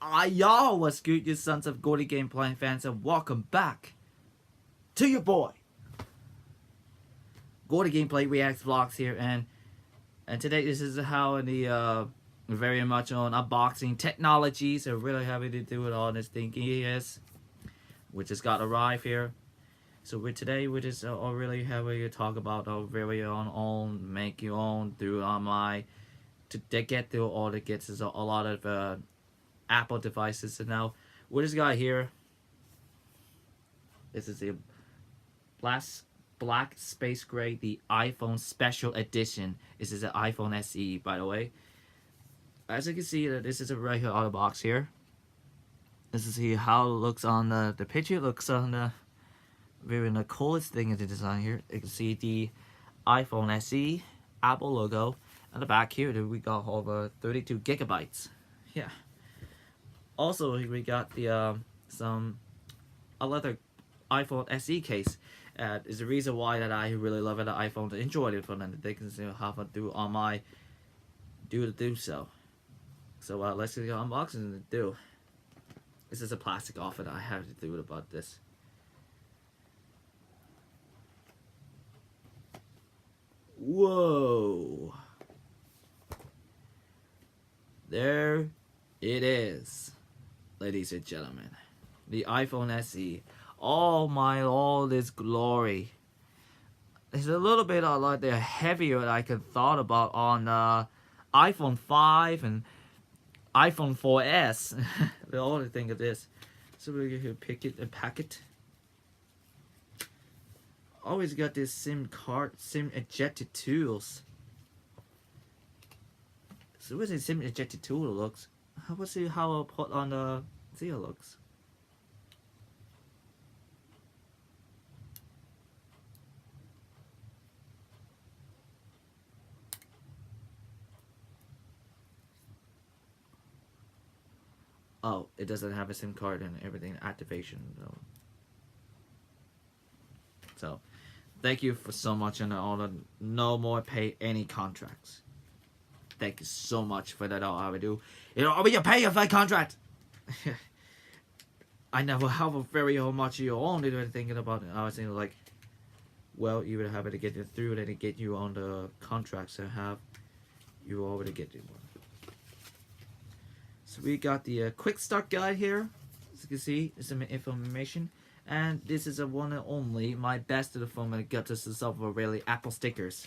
Y'all, what's good, you sons of Gordy Gameplay fans, and welcome back to your boy Gordy Gameplay Reacts Vlogs here, and today this is how the very much on unboxing technology. So really happy to do it on this thing is, which has got arrived here. So today we just really happy to talk about our very own make your own through my to get through all the gets is a lot of Apple devices. And now we just got here. This is the black space gray, the iPhone special edition. This is an iPhone SE, by the way. As you can see, this is a regular out of box here. This is here how it looks on the picture. It looks on the the coolest thing in the design here. You can see the iPhone SE Apple logo. On the back here, we got over 32 gigabytes. Yeah. Also, we got the another iPhone SE case. Is the reason why that I really love the iPhone to enjoy it for them. They can have to do on my do so. So let's get unboxing and do. This is a plastic offer that I have to do about this. Whoa! There it is, ladies and gentlemen. The iPhone SE. All this glory. It's a little bit like they're heavier than I could thought about on iPhone 5 and iPhone 4S. We all think of this. So we're gonna pick it and pack it. Always got this SIM ejected tools. So what's the SIM ejected tool looks? Let's see how I'll put on the see how it looks. Oh, it doesn't have a SIM card and everything activation. So thank you for so much and all the no more pay any contracts. Thank you so much for that. All I would do, you pay your contract. I never have a very much of your own. Thinking about it, I was thinking like, well, you would have it to get it through, then to get you on the contracts and have you already get you one. So we got the quick start guide here. As you can see, some information. And this is a one and only, my best of the phone when it got to stuff of really Apple stickers.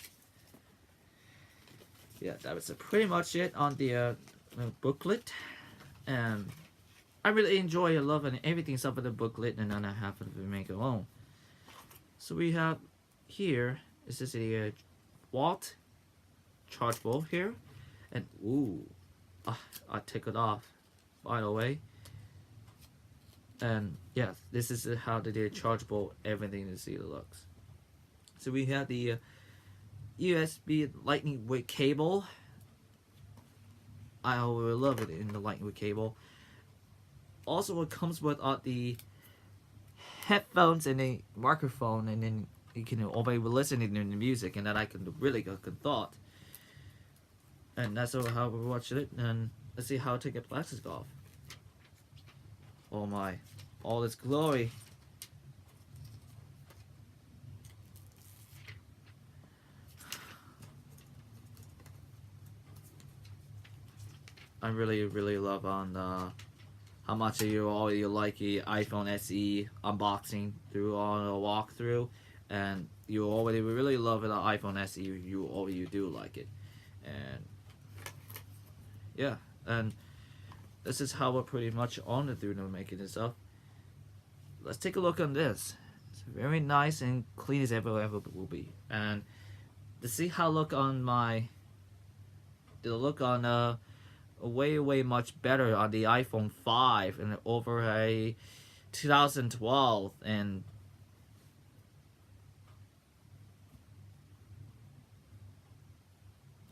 Yeah, that was pretty much it on the booklet. And I really enjoy loving everything stuff of the booklet, and then I have to make it alone. So we have here, this is a Watt chargeable here. And ooh. I took it off, by the way. And yeah, this is how they did chargeable everything to see the looks. So we have the USB lightning with cable. I really love it in the lightning with cable. Also, it comes with the headphones and a microphone, and then you can always listen to the music, and that I can really get good thought. And that's how we watch it, and let's see how to take the plastic off. Oh my, all this glory. I really love on how much of you like the iPhone SE unboxing through on a walkthrough, and you already really love the iPhone SE. You do like it, and yeah, and this is how we're pretty much on it through making this up. Let's take a look on this. It's very nice and clean as ever will be. And to see how it'll look on way much better on the iPhone 5 and over a 2012 and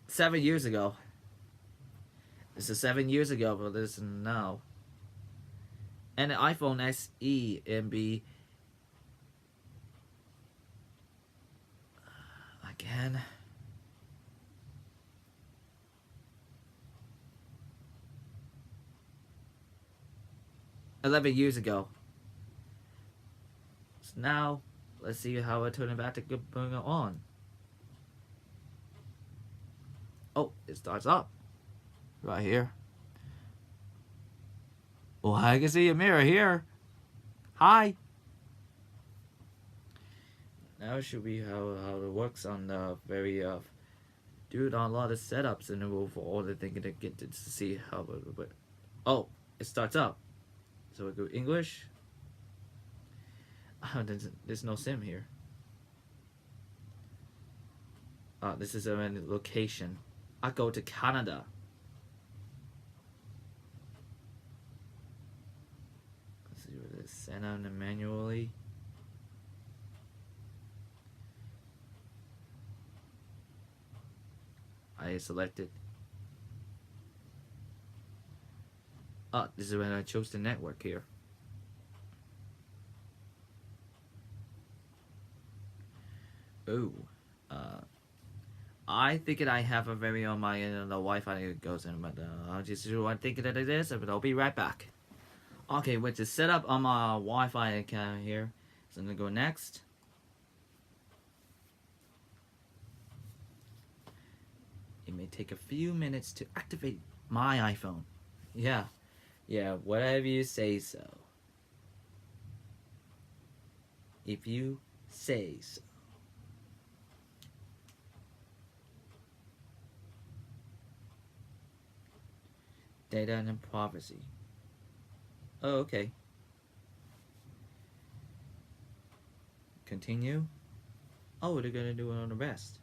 seven years ago. This is 7 years ago, but this is now. And the iPhone SE and be again. 11 years ago. So now, let's see how I turn it back to going on. Oh, it starts up right here. Well, I can see a mirror here. Hi. Now should be how it works on the very do it on a lot of setups and then for all the thing to get to see how it. Oh, it starts up. So we go English. Oh, there's no sim here. This is a location. I go to Canada. Let's see what it is. Send out manually. I selected. This is when I chose the network here. Oh, I think that I have a very on my the Wi-Fi that goes in, but I'll just do what I think that it is, but I'll be right back. Okay, which is set up on my Wi-Fi account here. So I'm gonna go next. It may take a few minutes to activate my iPhone. Yeah, whatever you say so. If you say so. Data and privacy. Oh, okay. Continue. Oh, they're gonna do it on the rest.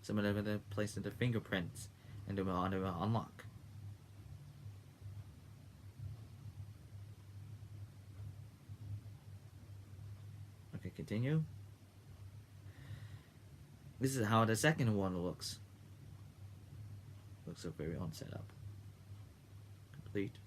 Some of them are gonna place the fingerprints and they will unlock. Okay, continue. This is how the second one looks. Looks so very on setup. Complete.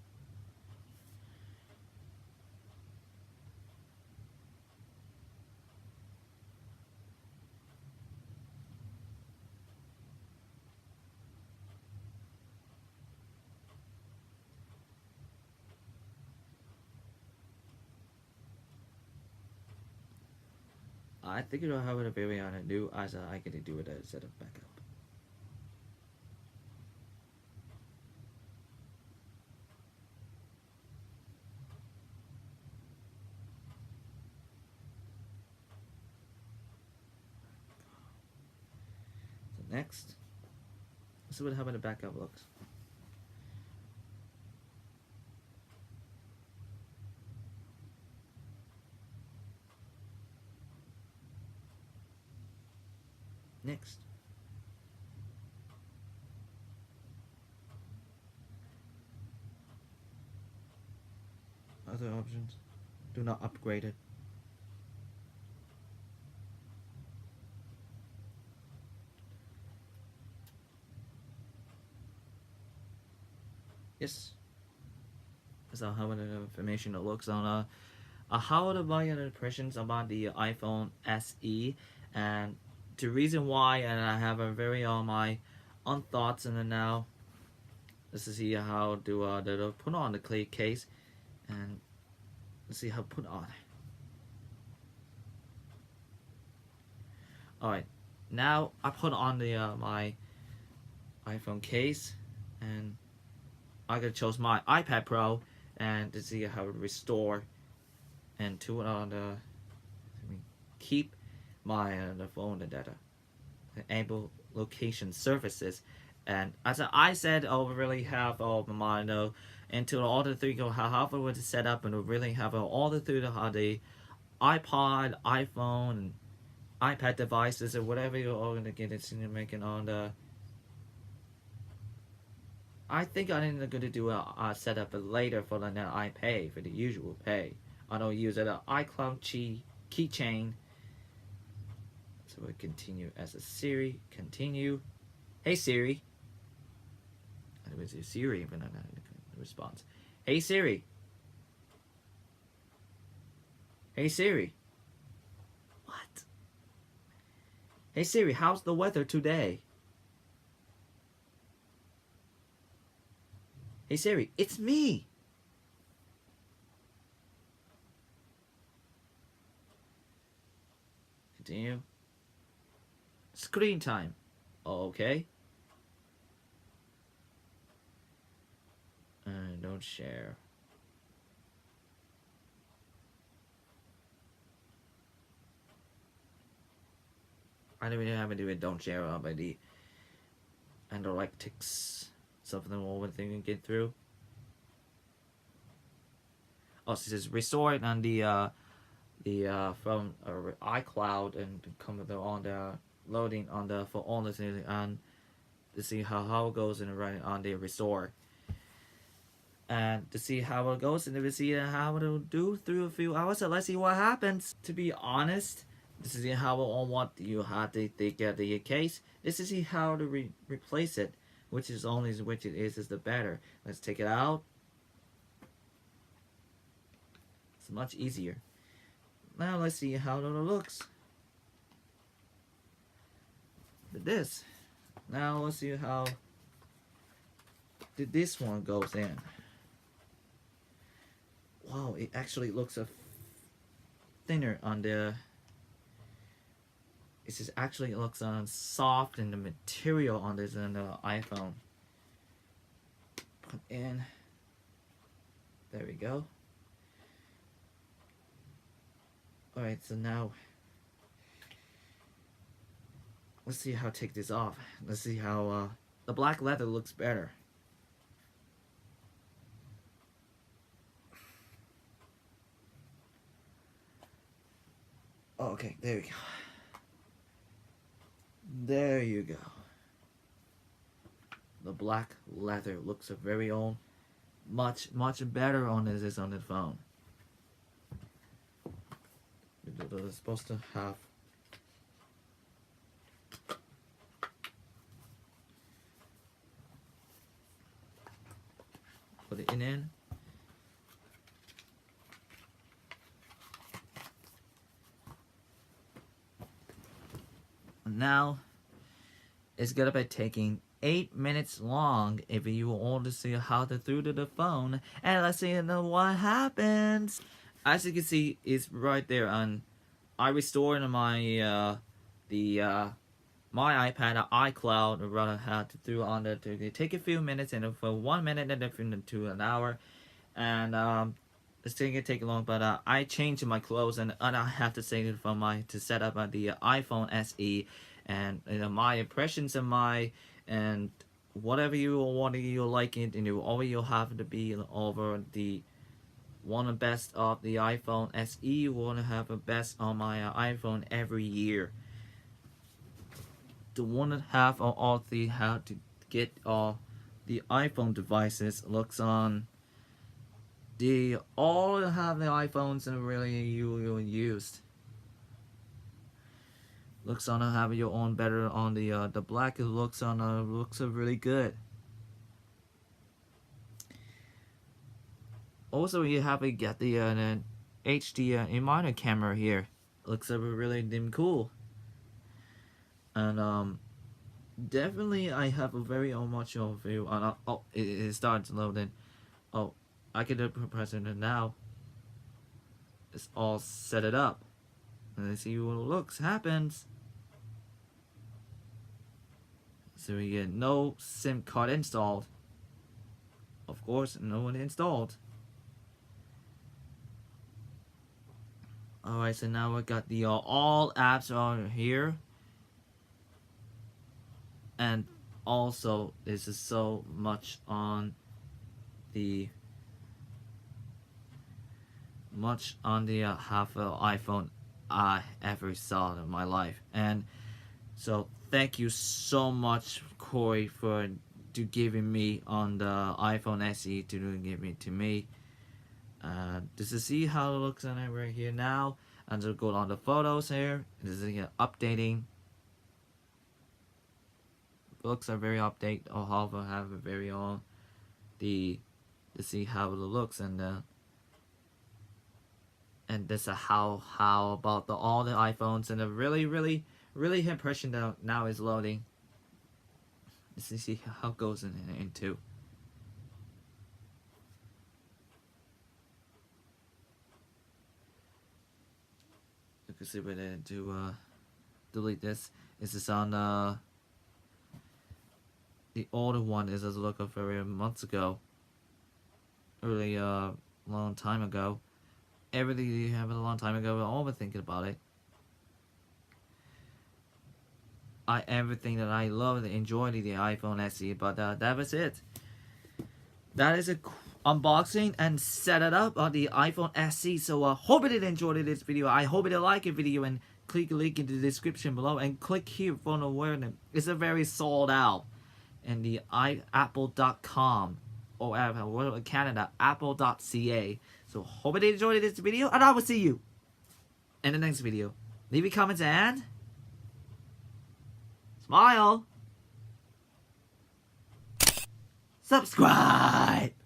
I think it'll have a very on a new as I can do it as a setup backup. So next, let's see what how the backup looks. Next. Other options. Do not upgrade it. Yes. So how the information it looks on how to buy impressions about the iPhone SE, and the reason why, and I have a very on my own thoughts and then now let's see how do the put on the clay case and let's see how put on. All right, now I put on the my iPhone case and I could choose my iPad Pro and to see how to restore and to keep my the phone the data, enable location services, and as I said, I'll really have all my into all the three go how it was set up and really have all the three the iPod, iPhone, and iPad devices or whatever you're all gonna get it in making on the. I think I'm going to do a setup later for the iPay for the usual pay. I don't use it iCloud keychain. So we continue as a Siri. Continue. Hey Siri. I was a Siri, but not a response. Hey Siri. Hey Siri. What? Hey Siri, how's the weather today? Hey Siri, it's me. Continue. Screen time. Okay. Don't share. I don't even have to do it. Don't share by the analytics. Something more one thing you get through. Oh, so this is restored on the from iCloud and come on the loading on the for all the things and to see how it goes and running on the restore and to see how it goes and to see how it'll do through a few hours. So let's see what happens. To be honest, this is how on what you have to get the case. This is how to replace it, which is only which it is the better. Let's take it out. It's much easier. Now let's see how it looks. This. Now let's see how this one goes in. Wow, it actually looks thinner on the. It just actually looks soft and the material on this on the iPhone. Put in. There we go. Alright, so now let's see how to take this off. Let's see how the black leather looks better. Okay, there we go. There you go. The black leather looks very old, much better on this on the phone. It's supposed to have put it in. Now it's gonna be taking 8 minutes long if you want to see how to through to the phone, and let's see what happens. As you can see, it's right there on. I restored my my iPad iCloud rather had to do on the to take a few minutes and for 1 minute and then to an hour, and this thing can take long. But I changed my clothes and I have to say it from my to set up the iPhone SE, and my impressions of my and whatever you want you like it, and you'll have to be over the one of the best of the iPhone SE. Want to have the best on my iPhone every year. The one that have all the how to get all the iPhone devices looks on the all have the iPhones and really you used. Looks on have your own better on the black. It looks on looks really good. Also, you have to get the HD minor camera here. Looks really damn cool. And definitely I have a very much overview. Oh, it starts loading. Oh, I can press it now. It's all set it up. And let's see what it looks happens. So we get no SIM card installed. Of course, no one installed. Alright, so now we got the all apps are here. And also, this is so much on the half of iPhone I ever saw in my life. And so thank you so much, Corey, for giving me on the iPhone SE to give it to me. Just to see how it looks on it right here now, and to go on the photos here. This is updating. Looks are very update. Or however, have a very on the to see how it looks and this how about all the iPhones and a really impression that now is loading. Let's see how it goes into. Because if we didn't to delete this. This is on the older one is as look of very months ago. Really long time ago. Everything you have a long time ago, I've all been thinking about it. Everything that I love and enjoyed the iPhone SE, but that was it. That is a unboxing and set it up on the iPhone SE. So hope you did enjoy this video. I hope you did like the video, and click the link in the description below and click here for an awareness. It's a very sold out. And the apple.com or Canada, apple.ca. So hope you did enjoy this video, and I will see you in the next video. Leave your comments and smile. Subscribe.